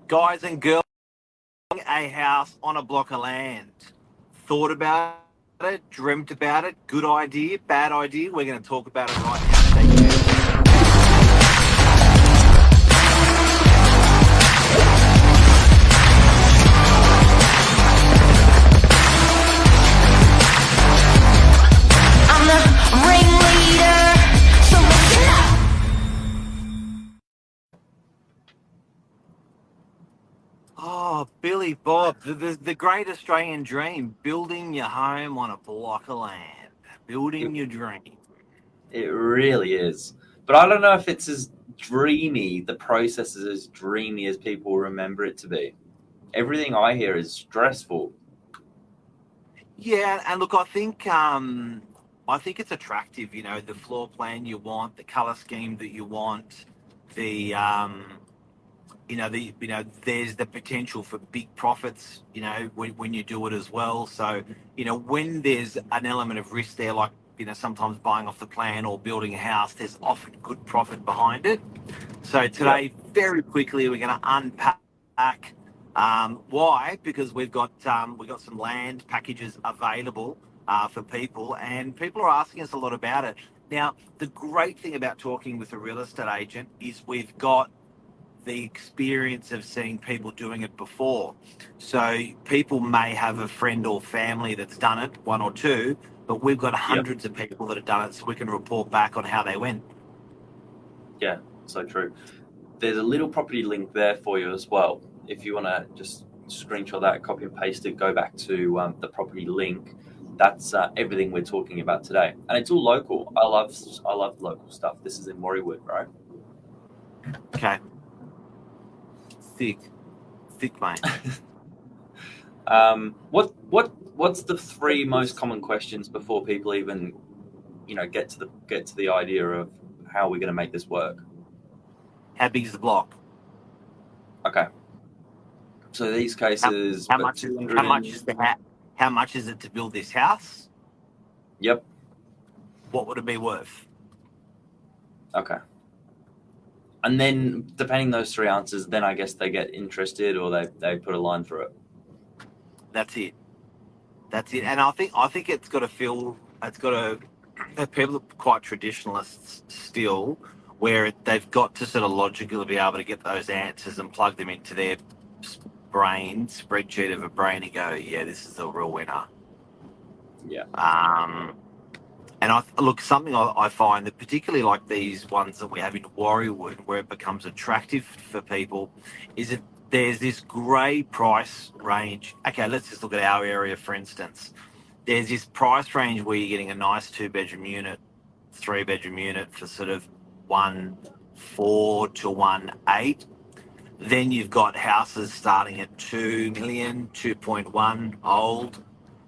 Guys and girls, a house on a block of land. Thought about it, dreamt about it, good idea, bad idea. We're going to talk about it right now. Stay tuned. I'm the ringleader, so listen up. Oh, Billy Bob, the great Australian dream, building your home on a block of land, It, building your dream. it really is. But I don't know if it's as dreamy, the process is as dreamy as people remember it to be. Everything I hear is stressful. Yeah, and look, I think it's attractive. You know, the floor plan you want, the color scheme that you want, the there's the potential for big profits. You know, when you do it as well. So when there's an element of risk there, like sometimes buying off the plan or building a house, there's often good profit behind it. So Yep. today, very quickly, we're going to unpack. Why? Because we've got some land packages available for people, and people are asking us a lot about it. Now, the great thing about talking with a real estate agent is we've got the experience of seeing people doing it before. So people may have a friend or family that's done it, one or two, but we've got Yep. hundreds of people that have done it, so we can report back on how they went. Yeah, so true. There's a little property link there for you as well. If you want to just screenshot that, copy and paste it, go back to the property link. That's everything we're talking about today, and it's all local. I love local stuff. This is in Warriewood, right? Okay. Thick, mate. What's the three most common questions before people even get to the idea of how we're going to make this work? How big is the block? Okay, so these How, cases, how but much is how much is how much is it to build this house? Yep. What would it be worth? Okay. And then, depending those three answers, then I guess they get interested or they put a line through it. That's it. And I think it's got to feel. It's got to. People are quite traditionalists still, where they've got to sort of logically be able to get those answers and plug them into their spreadsheet of a brain and go, yeah, this is the real winner. Yeah. And something I find that particularly like these ones that we have in Warriewood, where it becomes attractive for people, is that there's this grey price range. Okay, let's just look at our area, for instance. There's this price range where you're getting a nice 2-bedroom unit, 3-bedroom unit for sort of 1.4 to 1.8. Then you've got houses starting at 2 million, 2.1 old.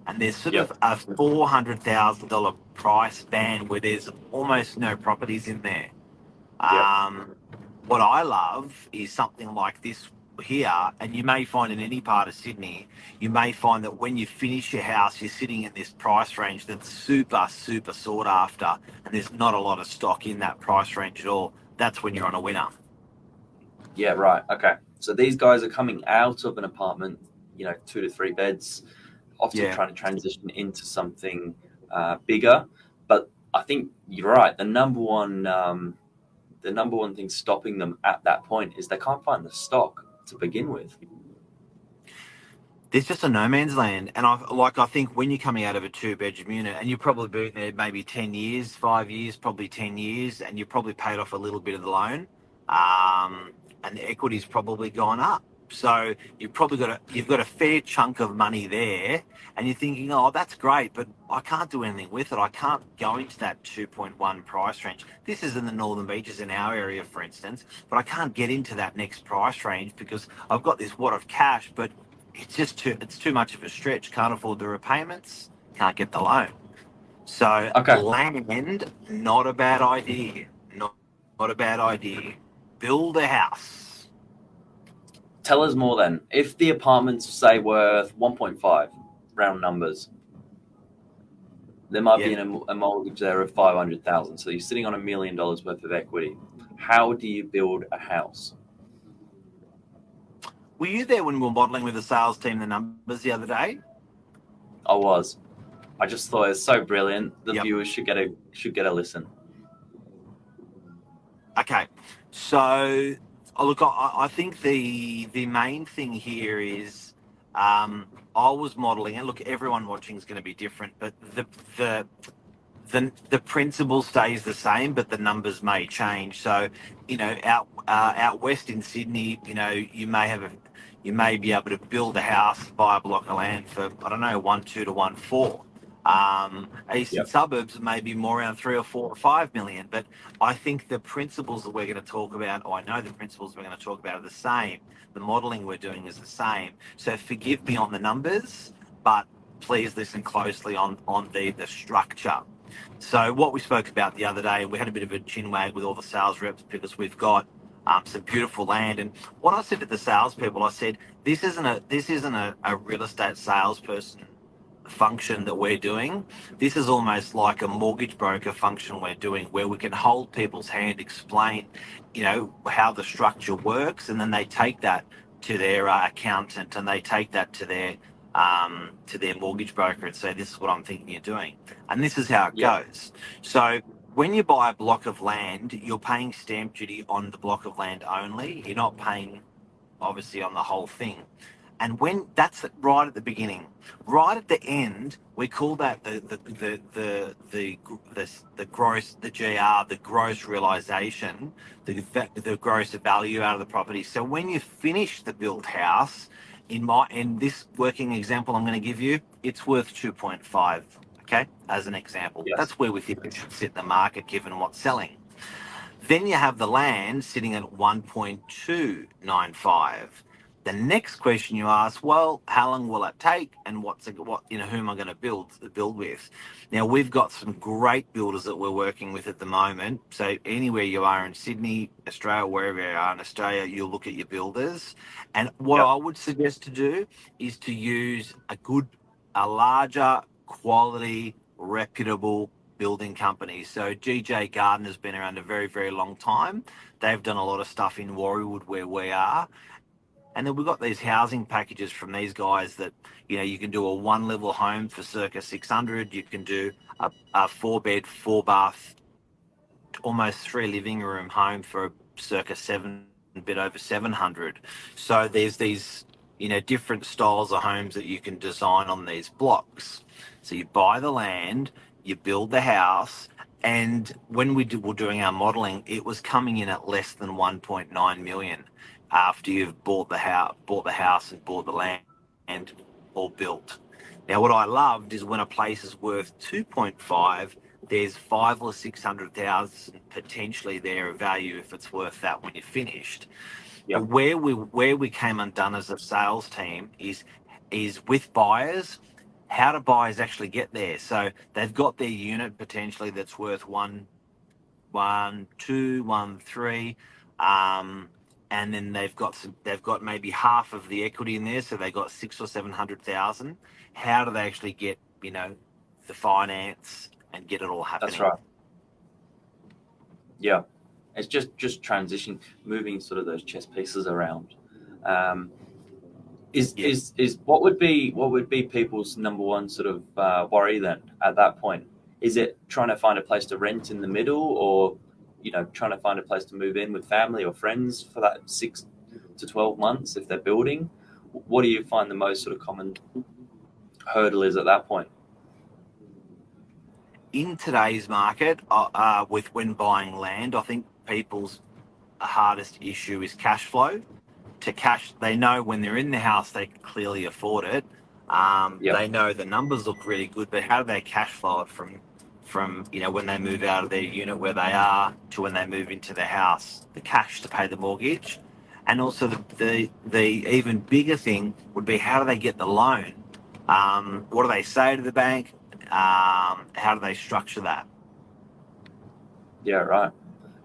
And there's sort Yep. of a $400,000 price band where there's almost no properties in there. Yep. What I love is something like this here, and you may find in any part of Sydney, you may find that when you finish your house, you're sitting in this price range that's super, super sought after, and there's not a lot of stock in that price range at all. That's when you're on a winner. Yeah, right. Okay. So these guys are coming out of an apartment, 2 to 3 beds, often trying to transition into something bigger. But I think you're right. The number one thing stopping them at that point is they can't find the stock to begin with. There's just a no man's land, and I think when you're coming out of a 2-bedroom unit, and you've probably been there maybe 10 years, 5 years, probably 10 years, and you've probably paid off a little bit of the loan, and the equity's probably gone up. So you've got a fair chunk of money there, and you're thinking, oh, that's great, but I can't do anything with it. I can't go into that 2.1 price range. This is in the Northern Beaches in our area, for instance, but I can't get into that next price range because I've got this wad of cash, but it's too much of a stretch. Can't afford the repayments, can't get the loan. So Okay. land, not a bad idea. Not a bad idea. Build a house. Tell us more then. If the apartment's, say, worth 1.5, round numbers, there might be a mortgage there of 500,000. So you're sitting on $1 million worth of equity. How do you build a house? Were you there when we were modelling with the sales team the numbers the other day? I was. I just thought it's so brilliant. The Yep. viewers should get a listen. Okay, so look, I think the main thing here is I was modelling, and look, everyone watching is going to be different, but the principle stays the same, but the numbers may change. So, out west in Sydney, you may be able to build a house, buy a block of land for, I don't know, 1.2 to 1.4. Eastern Yep. suburbs may be more around 3 or 4 or 5 million. But I think the principles that we're going to talk about, or I know the principles we're going to talk about are the same. The modelling we're doing is the same. So forgive me on the numbers, but please listen closely on the structure. So what we spoke about the other day, we had a bit of a chin wag with all the sales reps because we've got some beautiful land. And what I said to the salespeople, I said, this isn't a real estate salesperson function that we're doing. This is almost like a mortgage broker function we're doing, where we can hold people's hand, explain, how the structure works, and then they take that to their accountant, and they take that to their mortgage broker and say, this is what I'm thinking of doing, and this is how it goes. So when you buy a block of land, you're paying stamp duty on the block of land only. You're not paying, obviously, on the whole thing. And when that's right at the beginning, right at the end, we call that the gross, the GR, the gross realization, the gross value out of the property. So when you finish the built house, in this working example I'm going to give you, it's worth 2.5. Okay, as an example, that's where we think it should sit in the market given what's selling. Then you have the land sitting at 1.295. The next question you ask, well, how long will it take, and who am I going to build with? Now, we've got some great builders that we're working with at the moment. So anywhere you are in Sydney, Australia, wherever you are in Australia, you'll look at your builders. And what I would suggest to do is to use a larger quality, reputable building company. So GJ Gardner's been around a very, very long time. They've done a lot of stuff in Warriewood where we are. And then we've got these housing packages from these guys that, you can do a 1-level home for circa 600. You can do a 4-bed, 4-bath, almost 3 living room home for circa a bit over 700. So there's these, different styles of homes that you can design on these blocks. So you buy the land, you build the house, and when were doing our modelling, it was coming in at less than 1.9 million. After you've bought the house and bought the land all built. Now, what I loved is when a place is worth 2.5, there's 500,000 or 600,000 potentially there of value if it's worth that when you're finished. But where we came undone as a sales team is with buyers. How do buyers actually get there? So they've got their unit potentially that's worth 1, 2, 1, 3. And then they've got maybe half of the equity in there, so they've got 600,000 or 700,000. How do they actually get, the finance and get it all happening? That's right. Yeah, it's just transition, moving sort of those chess pieces around. Is what would be people's number one sort of worry then at that point? Is it trying to find a place to rent in the middle, or trying to find a place to move in with family or friends for that 6 to 12 months if they're building? What do you find the most sort of common hurdle is at that point? In today's market, when buying land, I think people's hardest issue is cash flow. They know when they're in the house, they can clearly afford it. They know the numbers look really good, but how do they cash flow it from when they move out of their unit where they are to when they move into their house, the cash to pay the mortgage? And also the even bigger thing would be, how do they get the loan? What do they say to the bank? How do they structure that? Yeah, right.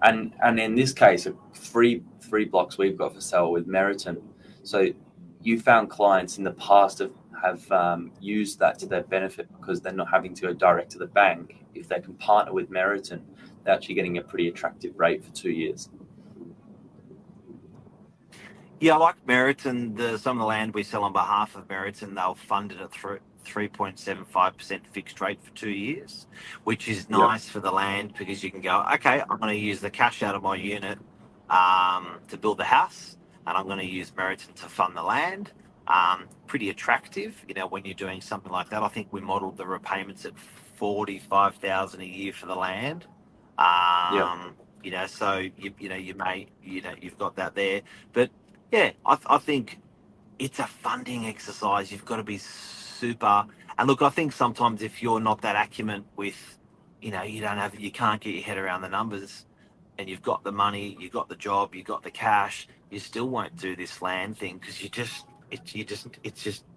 And in this case, three blocks we've got for sale with Meriton. So you found clients in the past have used that to their benefit because they're not having to go direct to the bank. If they can partner with Meriton, they're actually getting a pretty attractive rate for 2 years. Yeah, I like Meriton. Some of the land we sell on behalf of Meriton, they'll fund it at 3.75% fixed rate for 2 years, which is Yeah, nice for the land because you can go, okay, I'm going to use the cash out of my unit to build the house, and I'm going to use Meriton to fund the land. Pretty attractive, when you're doing something like that. I think we modelled the repayments at 45,000 a year for the land. yeah, So you've got that there, but yeah, I think it's a funding exercise. You've got to be super. And look, I think sometimes if you're not that acumen with, you can't get your head around the numbers, and you've got the money, you've got the job, you've got the cash, you still won't do this land thing because it just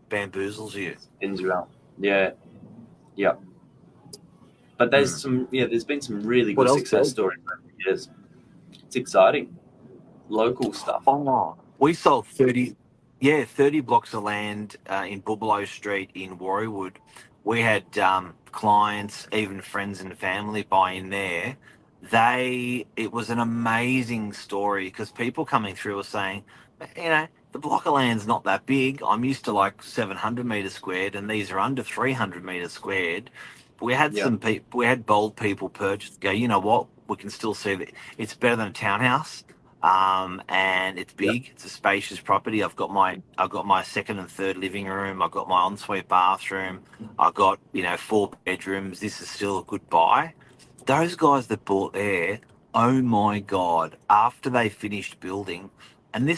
bamboozles you. spins you out. Yeah, yeah. But Hmm. there's been some really What good else, success Bill? stories over the years. It's exciting. Local stuff. Oh, we sold 30 blocks of land in Bubalo Street in Warriewood. We had clients, even friends and family buy in there. It was an amazing story because people coming through were saying, the block of land's not that big. I'm used to like 700 meters squared, and these are under 300 meters squared. We had Yeah, we had bold people purchase, go, you know what? We can still see that it's better than a townhouse, and it's yeah, big. It's a spacious property. I've got my second and third living room. I've got my ensuite bathroom. I've got 4 bedrooms. This is still a good buy. Those guys that bought there, oh my god! After they finished building, and they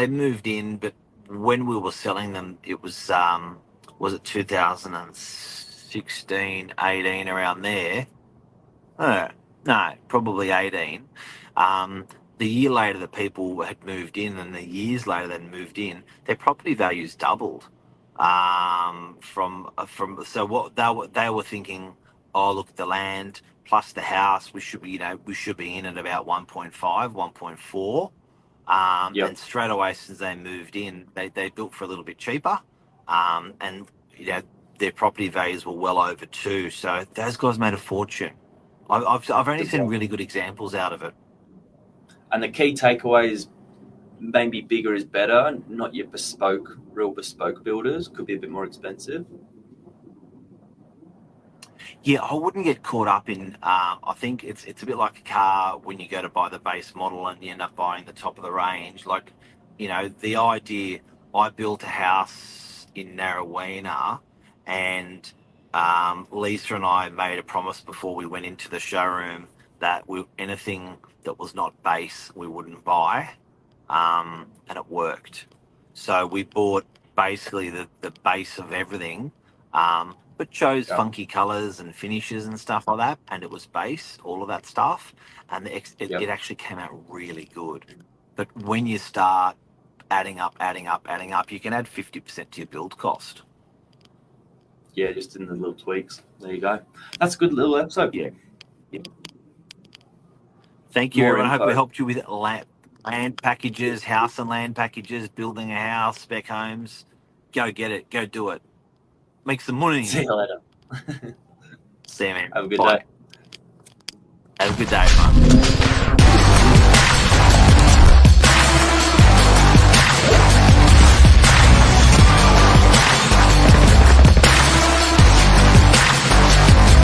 moved in, but when we were selling them, it was it 2016, 18 around there? No, probably 18. The year later, the people had moved in, and the years later they'd moved in. Their property values doubled. From so what they were thinking. Oh, look at the land plus the house. We should be in at about 1.5, 1.4. yeah, And straight away, since they moved in, they built for a little bit cheaper. And their property values were well over two. So those guys made a fortune. I've only seen exactly. really good examples out of it. And the key takeaway is maybe bigger is better, not your real bespoke builders. Could be a bit more expensive. Yeah, I wouldn't get caught up in. I think it's a bit like a car when you go to buy the base model and you end up buying the top of the range. Like, the idea. I built a house in Narrowena, and Lisa and I made a promise before we went into the showroom that anything that was not base we wouldn't buy, and it worked. So we bought basically the base of everything, but chose Yeah, funky colors and finishes and stuff like that. And it was base, all of that stuff, and yeah, it actually came out really good. But when you start adding up, adding up, adding up, you can add 50% to your build cost. yeah. Just in the little tweaks. There you go. That's a good little episode. Yeah. Yeah. Thank you, More everyone. I hope we info. helped you with land packages, house and land packages, building a house, spec homes. Go get it. Go do it. Make some See money. you later. See you, man. Have a good day. Bye. Have a good day, man.